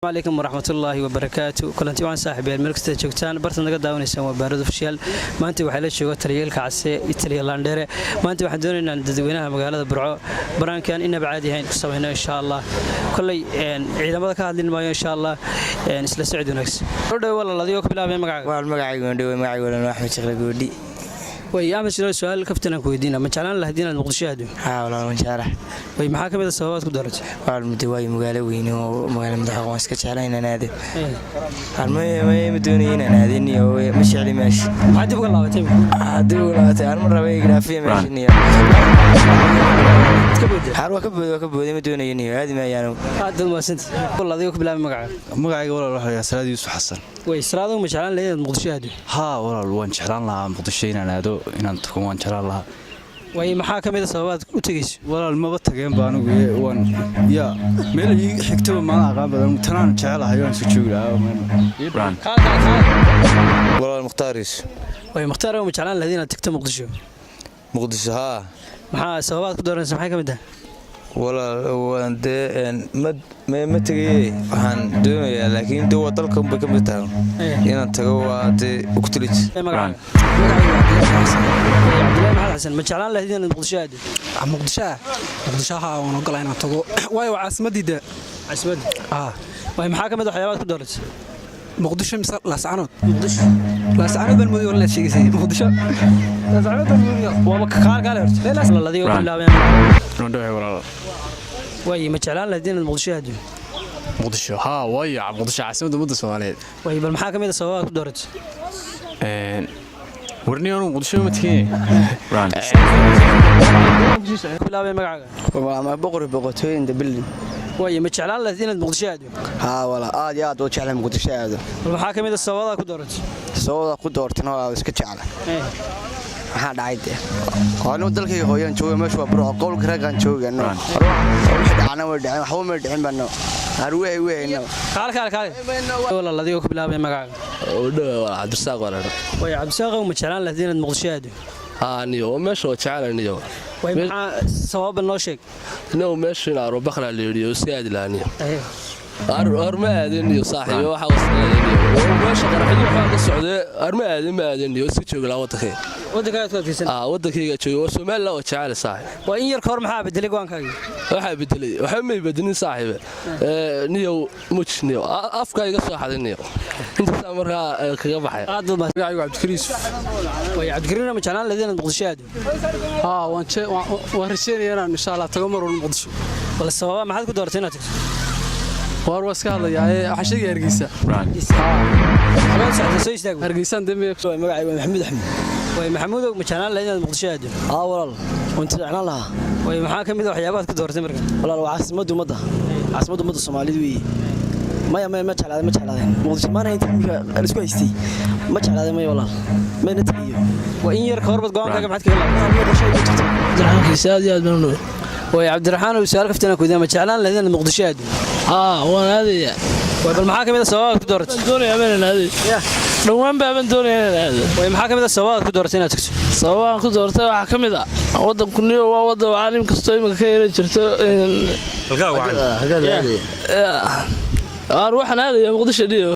عليكم ورحمة الله وبركاته كلنتي وان صاحبي الملك joogtaan bartan naga daawanaysan waa baarada official maanta waxa la jooga taliyeelka case Italy Landere maanta waxaan doonaynaa dadweynaha magaalada Burco baraankan inaba caadi ahayn ku sameeyno insha Allah kulay ciidamada ka hadlin maayo insha Allah isla socod wanaagsan rodhow walaaladiyo ku bilaabay magacayga Axmed Sheekh Goodi way ama su'aal kaftan ku weydiina ma jeclaan lahaydin aad Muqdisho aado walaal waan jeclahay way maxaa kamid ah sababaad ku dooratay walaal muddo way magaalo weyn oo magaalo madaxda waan iska jeclahay inaan aado ma doonayeen inaan aadin iyo ma jecli meesha hadii uga laabatay aan mar rabay graafiya meesha niyo ka booday ma doonayeen iyo aadi ma ayaan aad maasanti walaaladiyo ku bilaabay magacayga walaal waxa Salaad Yuusuf Xasan way salaado ma jeclaan lahayd Muqdisho aado walaal waan jeclaan lahaa Muqdisho inaan aado inaan tukan waan jeclaan lahaa way maxaa kamid ah sababaad u tagayso walaal maba tageen baan ugu waan meel ay xigto ma aqaan badan tanaan jecelahay waan soo joogaa walaal Muqtaaris way Muqtaar ma jeclaan lahayd inaad tagto Muqdisho maxaa sababaad ku dooranaysaa maxay kamid ah waan ma tagay waxaan doonayaa laakiin doo dalka ma ka mid tahay inaan tago waa ku tilit حسن ما جعلان له هدين المقدشة هذه مقدشة وانا قلنا أنا تقول واي وعاصمتي ده عاصمتي واي محاكمة الحيوانات كدرت مقدشة مثل لاسعنود لا سعنود بالمدير ولا شيء زي مقدشة لا سعنود بالمدير وابك قال لا والله ذي يقول لا ولا واي ما جعلان له هدين المقدشة هذه مقدشة واي مقدشة عاصمة مدة الصومالية واي بالمحاكمة السواق كدرت ورنيون مقدشة متكين لا بين مقعد والله ما بقرتين دبلين واي ما جعلان له هدين المقدشة هذه والله يا دو جعل مقدشة هذا المحاكمة السواق كدرت السواق كدرتنا اسك جعل maxaa dhacay qoonu dalkayga hooyan jooga meesha waa baro qowlka ragan joogano waxaan way dhacay waxba ma dhicin bano arway weeyno kaal walaaladiyo ku bilaabay magaca oo dhaw Cabdisaaq walaal way Cabdisaaq ma jeclaan lahayd Muqdisho aado niyo meesha jecelaaniyo way maxaa sabab loo sheeg inuu meesha ila ro baqra leeriyo si aad laaniyo arma aadaniyo saaxiibo waxa wasleeyay meesha qaraxyo waxa ka socday arma aadaniyo si jooga la wadankayga jooga Soomaaliya oo jecel saaxiib waa in yar koor maxaa bedelay go'aankaaga waxa bedelay waxa ma bedelin saaxiibo niyo mujniyo afkayga soo xadiniyo inta markaa kaga baxay aad ma magacaygu Cabdikariis way Cabdikariis ma jeclaan lahayd Muqdisho aado waan rajeynayaa insha Allah tago mar Muqdisho wala sababa maxaad ku doortay inaad tagto واسكا هذا يا حشيق هرقيسة هرقيسان دمي magacaygu Maxamed Axmed way Maxamuud ma jeclaan lahayd Muqdisho aado walaal وانت jeclaan lahaa way maxaa kamid ah waxyaabaad ku doortay markaa walaal waa caasimada ummadda Soomaaliyeed weey ma jeclaadeen Muqdisho maana inta isku haystay ma jeclaadeen walaal ma natiiyo waa in yar koorbad go'aankaaga maxaad kaga jahankiisa aad iyo aad baan u way Cabdiraxmaan oo su'aal kaftana ku diiday ma jeclaan lahayd Muqdisho aado waan aadaya way bal maxaa kamid ah sababaad ku doortay doonaya baan aadaya dhawaan baan doonaya aadaya way maxaa kamid ah sababaad ku doortay inaad tagto sababaan ku doortay waxa kamid ah wadanku niyo waa wadan caalim kasto imika ka yeelan jirto halka waxaan waxaan aadaya Muqdisho